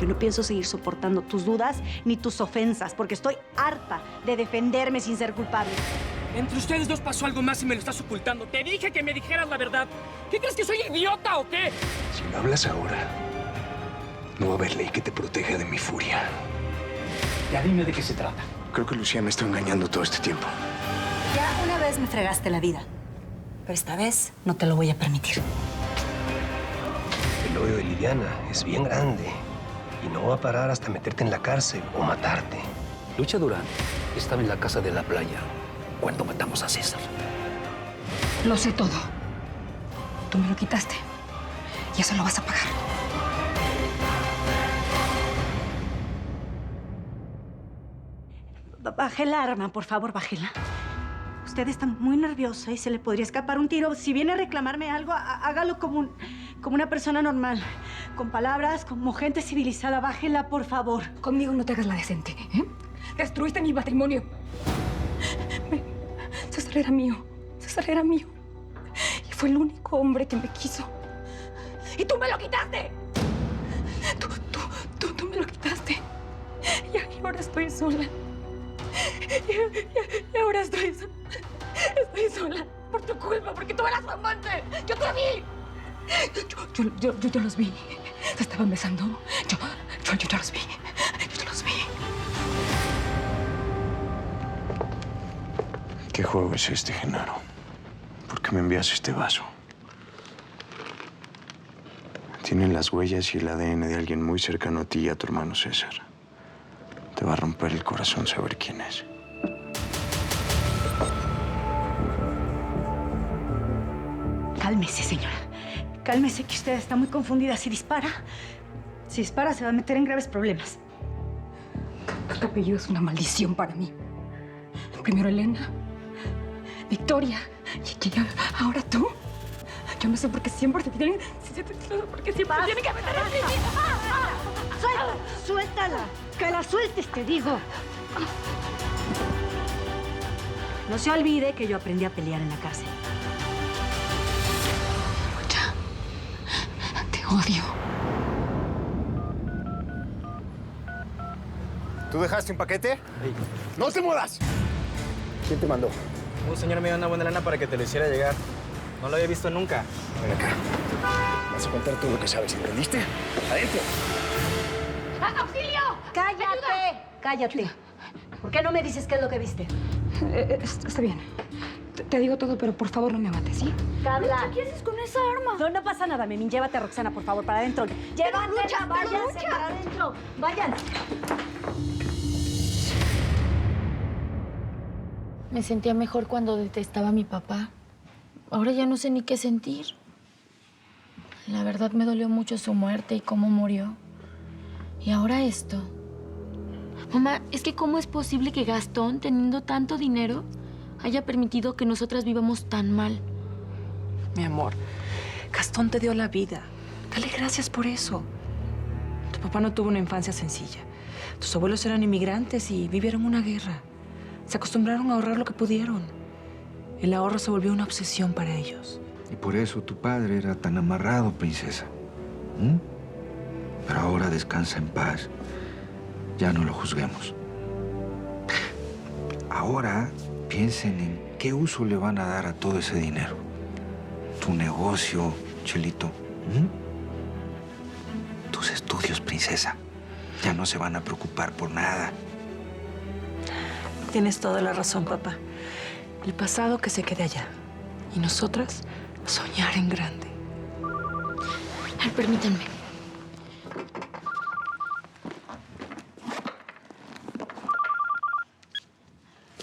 Yo no pienso seguir soportando tus dudas ni tus ofensas, porque estoy harta de defenderme sin ser culpable. Entre ustedes dos pasó algo más y me lo estás ocultando. Te dije que me dijeras la verdad. ¿Qué crees que soy idiota o qué? Si no hablas ahora, no va a haber ley que te proteja de mi furia. Ya dime de qué se trata. Creo que Lucía me está engañando todo este tiempo. Ya una vez me fregaste la vida, pero esta vez no te lo voy a permitir. El odio de Liliana es bien grande y no va a parar hasta meterte en la cárcel o matarte. Lucha Durán estaba en la casa de la playa cuando matamos a César. Lo sé todo. Tú me lo quitaste y eso lo vas a pagar. Baje el arma, por favor, bájela. Usted está muy nerviosa y se le podría escapar un tiro. Si viene a reclamarme algo, hágalo como una persona normal. Con palabras, como gente civilizada. Bájela, por favor. Conmigo no te hagas la decente, ¿eh? Destruiste mi matrimonio. César era mío. César era mío. Y fue el único hombre que me quiso. ¡Y tú me lo quitaste! Tú me lo quitaste. Y ahora estoy sola. Y ahora estoy sola por tu culpa, porque tú eras su amante. ¡Yo te vi! Yo los vi. Se estaban besando. Yo los vi. Yo los vi. ¿Qué juego es este, Genaro? ¿Por qué me envías este vaso? Tienen las huellas y el ADN de alguien muy cercano a ti y a tu hermano César. Te va a romper el corazón saber quién es. Cálmese, señora. Cálmese, que usted está muy confundida. Si dispara, se va a meter en graves problemas. Tu apellido es una maldición para mí. Primero Elena, Victoria, y ahora tú. Yo no sé por qué siempre te tienen... Porque siempre te tienen que meter en mí. ¡Suéltala! ¡Que la sueltes, te digo! No se olvide que yo aprendí a pelear en la cárcel. Lucha, te odio. ¿Tú dejaste un paquete? ¡No te muevas! ¿Quién te mandó? Un señor me dio una buena lana para que te lo hiciera llegar. No lo había visto nunca. Ven acá. Vas a contar todo lo que sabes, ¿entendiste? ¡Adentro! ¡Auxilio! ¡Cállate! ¡Ayuda! ¡Cállate! ¿Por qué no me dices qué es lo que viste? Está bien. Te digo todo, pero por favor no me mates, ¿sí? Carla. ¿Qué haces con esa arma? No pasa nada, Memín. Llévate a Roxana, por favor, para adentro. Llévatela, váyanse para adentro. Vayan. Me sentía mejor cuando detestaba a mi papá. Ahora ya no sé ni qué sentir. La verdad me dolió mucho su muerte y cómo murió. Y ahora esto. Mamá, es que ¿cómo es posible que Gastón, teniendo tanto dinero, haya permitido que nosotras vivamos tan mal? Mi amor, Gastón te dio la vida. Dale gracias por eso. Tu papá no tuvo una infancia sencilla. Tus abuelos eran inmigrantes y vivieron una guerra. Se acostumbraron a ahorrar lo que pudieron. El ahorro se volvió una obsesión para ellos. Y por eso tu padre era tan amarrado, princesa. Pero ahora descansa en paz. Ya no lo juzguemos. Ahora piensen en qué uso le van a dar a todo ese dinero. Tu negocio, Chelito. Tus estudios, princesa. Ya no se van a preocupar por nada. Tienes toda la razón, papá. El pasado que se quede allá. Y nosotras, soñar en grande. Ay, permítanme.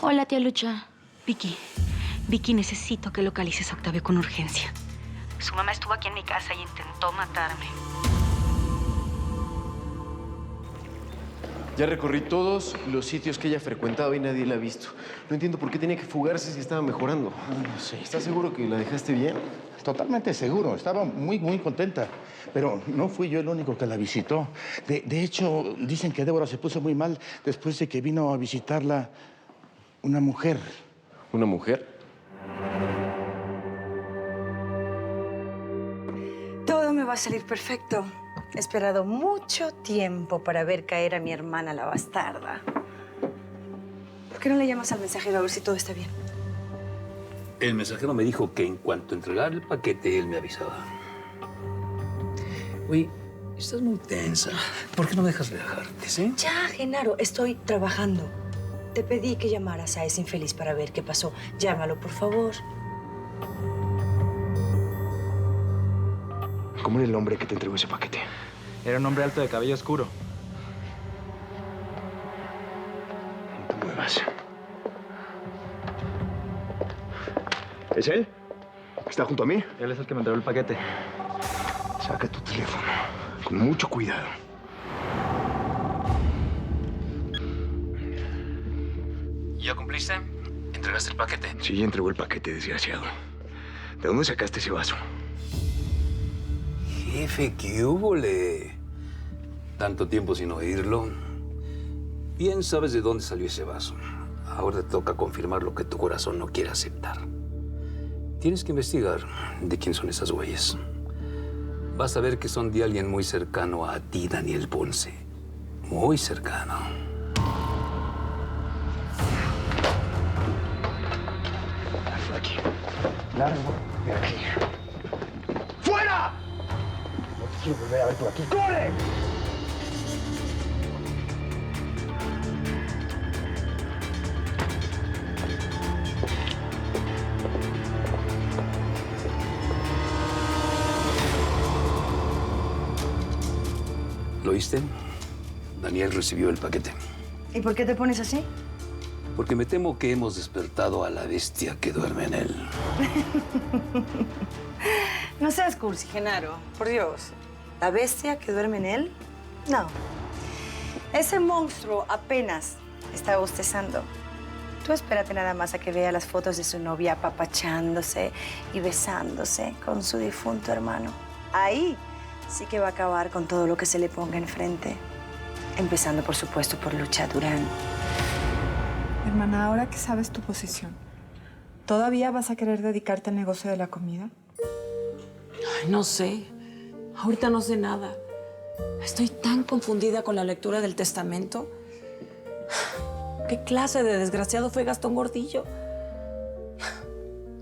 Hola, tía Lucha. Vicky, necesito que localices a Octavio con urgencia. Su mamá estuvo aquí en mi casa y intentó matarme. Ya recorrí todos los sitios que ella frecuentaba y nadie la ha visto. No entiendo por qué tenía que fugarse si estaba mejorando. No sé. ¿Estás seguro que la dejaste bien? Totalmente seguro. Estaba muy contenta. Pero no fui yo el único que la visitó. De hecho, dicen que Débora se puso muy mal después de que vino a visitarla una mujer. ¿Una mujer? Todo me va a salir perfecto. He esperado mucho tiempo para ver caer a mi hermana, la bastarda. ¿Por qué no le llamas al mensajero a ver si todo está bien? El mensajero me dijo que en cuanto entregara el paquete, él me avisaba. Oye, estás muy tensa. ¿Por qué no me dejas relajarte, sí? Ya, Genaro, estoy trabajando. Te pedí que llamaras a ese infeliz para ver qué pasó. Llámalo, por favor. ¿Cómo era el hombre que te entregó ese paquete? Era un hombre alto de cabello oscuro. No te muevas. ¿Es él? ¿Está junto a mí? Él es el que me entregó el paquete. Saca tu teléfono. Con mucho cuidado. ¿Ya cumpliste? ¿Entregaste el paquete? Sí, ya entregó el paquete, desgraciado. ¿De dónde sacaste ese vaso? Jefe, ¿qué húbole? Tanto tiempo sin oírlo. Bien sabes de dónde salió ese vaso. Ahora te toca confirmar lo que tu corazón no quiere aceptar. Tienes que investigar de quién son esas huellas. Vas a ver que son de alguien muy cercano a ti, Daniel Ponce. Muy cercano. Aquí. Largo de aquí. ¡Fuera! No te quiero volver a ver por aquí. ¡Corre! ¿Lo oíste? Daniel recibió el paquete. ¿Y por qué te pones así? Porque me temo que hemos despertado a la bestia que duerme en él. No seas cursi, Genaro. Por Dios. ¿La bestia que duerme en él? No. Ese monstruo apenas está bostezando. Tú espérate nada más a que vea las fotos de su novia apapachándose y besándose con su difunto hermano. Ahí sí que va a acabar con todo lo que se le ponga enfrente. Empezando, por supuesto, por Lucha Durán. Hermana, ahora que sabes tu posición, ¿todavía vas a querer dedicarte al negocio de la comida? Ay, no sé. Ahorita no sé nada. Estoy tan confundida con la lectura del testamento. ¿Qué clase de desgraciado fue Gastón Gordillo?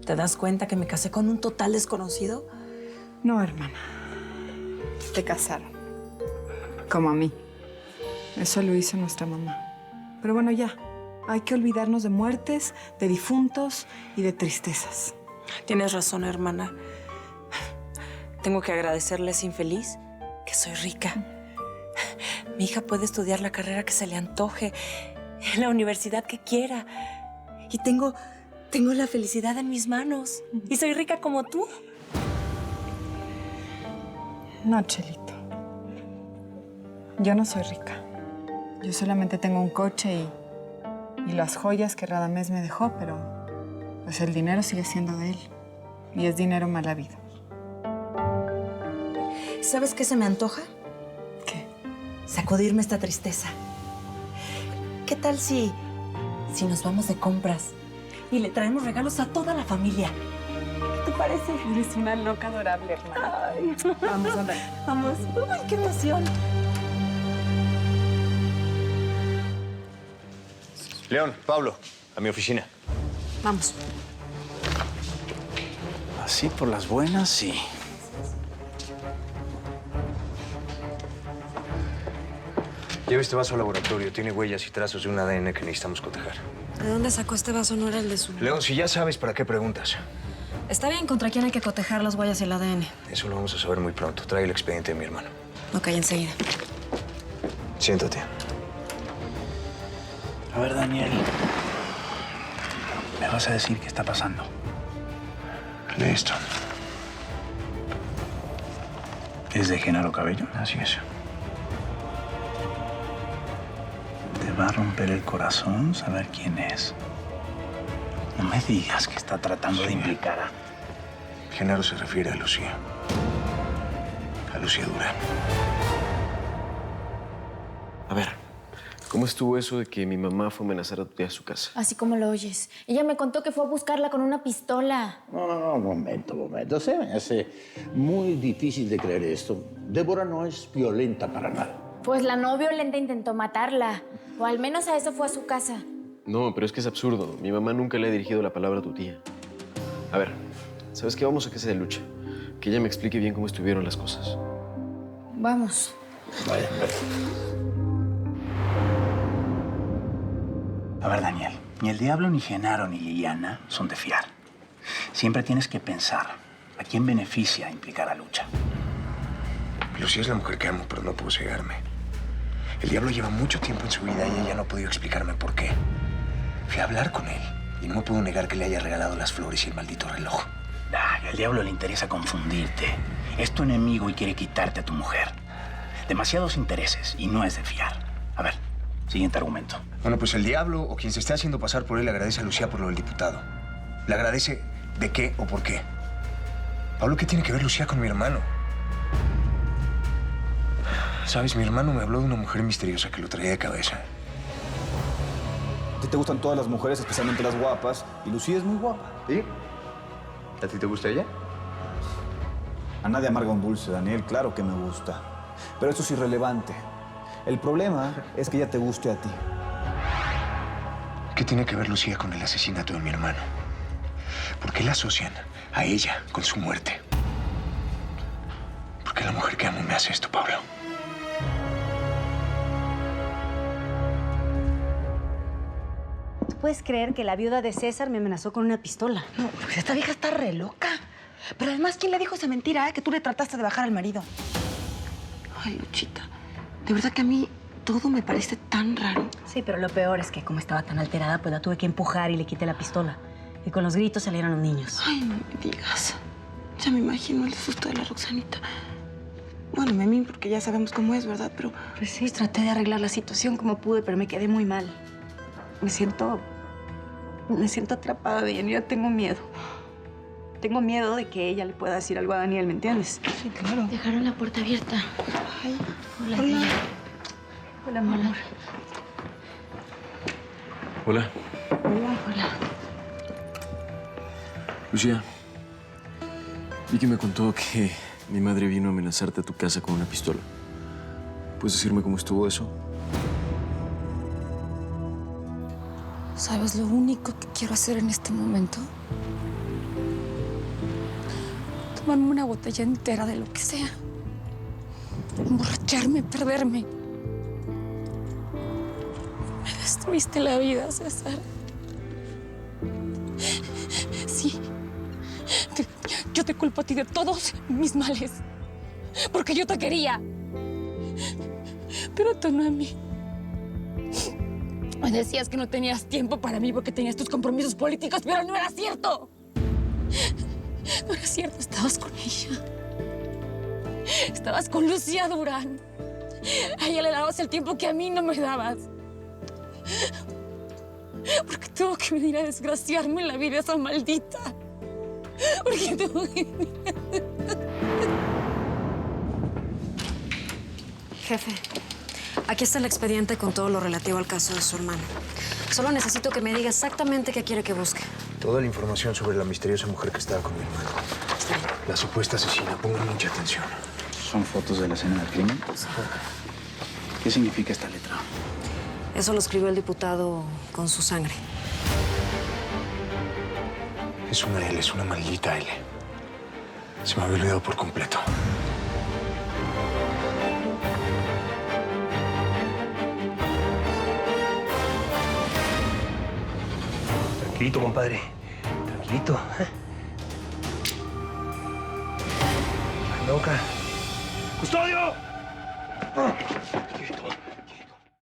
¿Te das cuenta que me casé con un total desconocido? No, hermana. Te casaron. Como a mí. Eso lo hizo nuestra mamá. Pero bueno, ya. Hay que olvidarnos de muertes, de difuntos y de tristezas. Tienes razón, hermana. Tengo que agradecerle a ese infeliz que soy rica. Mi hija puede estudiar la carrera que se le antoje, en la universidad que quiera. Y tengo la felicidad en mis manos. Y soy rica como tú. No, Chelito. Yo no soy rica. Yo solamente tengo un coche y las joyas que Radamés me dejó, pero pues el dinero sigue siendo de él. Y es dinero mal habido. ¿Sabes qué se me antoja? ¿Qué? Sacudirme esta tristeza. ¿Qué tal si nos vamos de compras y le traemos regalos a toda la familia? ¿Qué te parece? Eres una loca adorable, hermana. Ay. Vamos a ver. Vamos. ¡Ay, qué emoción! León, Pablo, a mi oficina. Vamos. Así por las buenas, sí. Lleva este vaso al laboratorio. Tiene huellas y trazos de un ADN que necesitamos cotejar. ¿De dónde sacó este vaso? No era el de su... León, si ya sabes, ¿para qué preguntas? Está bien, ¿contra quién hay que cotejar las huellas y el ADN? Eso lo vamos a saber muy pronto. Trae el expediente de mi hermano. Ok, enseguida. Siéntate. A ver, Daniel. ¿Me vas a decir qué está pasando? Lee esto. ¿Es de Genaro Cabello? Así es. Te va a romper el corazón saber quién es. No me digas que está tratando de implicar a... Genaro se refiere a Lucía. A Lucía Durán. A ver, ¿Cómo estuvo eso de que mi mamá fue a amenazar a tu tía a su casa? Así como lo oyes. Ella me contó que fue a buscarla con una pistola. No, momento. Se me hace muy difícil de creer esto. Débora no es violenta para nada. Pues la no violenta intentó matarla. O al menos a eso fue a su casa. No, pero es que es absurdo. Mi mamá nunca le ha dirigido la palabra a tu tía. A ver, ¿sabes qué? Vamos a casa de Lucha. Que ella me explique bien cómo estuvieron las cosas. Vamos. Vaya. A ver, Daniel, ni el diablo, ni Genaro, ni Liliana son de fiar. Siempre tienes que pensar a quién beneficia implicar a Lucha. Lucía es la mujer que amo, pero no puedo cegarme. El diablo lleva mucho tiempo en su vida y ella no ha podido explicarme por qué. Fui a hablar con él y no puedo negar que le haya regalado las flores y el maldito reloj. Ay, al diablo le interesa confundirte. Es tu enemigo y quiere quitarte a tu mujer. Demasiados intereses y no es de fiar. A ver, siguiente argumento. Bueno, pues el diablo o quien se esté haciendo pasar por él le agradece a Lucía por lo del diputado. ¿Le agradece de qué o por qué? Pablo, ¿qué tiene que ver Lucía con mi hermano? Sabes, mi hermano me habló de una mujer misteriosa que lo traía de cabeza. A ti te gustan todas las mujeres, especialmente las guapas, y Lucía es muy guapa. ¿Sí? ¿A ti te gusta ella? A nadie amarga un dulce, Daniel, claro que me gusta. Pero eso es irrelevante. El problema es que ella te guste a ti. ¿Qué tiene que ver Lucía con el asesinato de mi hermano? ¿Por qué la asocian a ella con su muerte? ¿Por qué la mujer que amo me hace esto, Pablo? ¿Tú puedes creer que la viuda de César me amenazó con una pistola? No, pues esta vieja está re loca. Pero además, ¿quién le dijo esa mentira, que tú le trataste de bajar al marido? Ay, Luchita, de verdad que a mí todo me parece tan raro. Sí, pero lo peor es que como estaba tan alterada, pues la tuve que empujar y le quité la pistola. Y con los gritos salieron los niños. Ay, no me digas. Ya me imagino el susto de la Roxanita. Bueno, Memín, porque ya sabemos cómo es, ¿verdad? Pero Pues sí, traté de arreglar la situación como pude, pero me quedé muy mal. Me siento atrapada de ella. Yo tengo miedo. Tengo miedo de que ella le pueda decir algo a Daniel, ¿me entiendes? Sí, claro. Dejaron la puerta abierta. Ay, Hola, hola. Tía. Hola, mi amor. Hola. Hola. Lucía, vi que me contó que mi madre vino a amenazarte a tu casa con una pistola. ¿Puedes decirme cómo estuvo eso? ¿Sabes lo único que quiero hacer en este momento? Tomarme una botella entera de lo que sea. Emborracharme, perderme. Me destruiste la vida, César. Sí. Yo te culpo a ti de todos mis males. Porque yo te quería. Pero tú no a mí. Me decías que no tenías tiempo para mí porque tenías tus compromisos políticos, pero no era cierto. No era cierto, estabas con ella. Estabas con Lucía Durán. A ella le dabas el tiempo que a mí no me dabas. Porque tuvo que venir a desgraciarme la vida esa maldita. Porque tuvo que venir. Jefe, aquí está el expediente con todo lo relativo al caso de su hermano. Solo necesito que me diga exactamente qué quiere que busque. Toda la información sobre la misteriosa mujer que estaba con mi hermano. Está bien. La supuesta asesina. Pongan mucha atención. ¿Son fotos de la escena del crimen? ¿Qué significa esta letra? Eso lo escribió el diputado con su sangre. Es una L, es una maldita L. Se me había olvidado por completo. Tranquilito, compadre. Tranquilito. Loca. ¡Custodio! Quieto.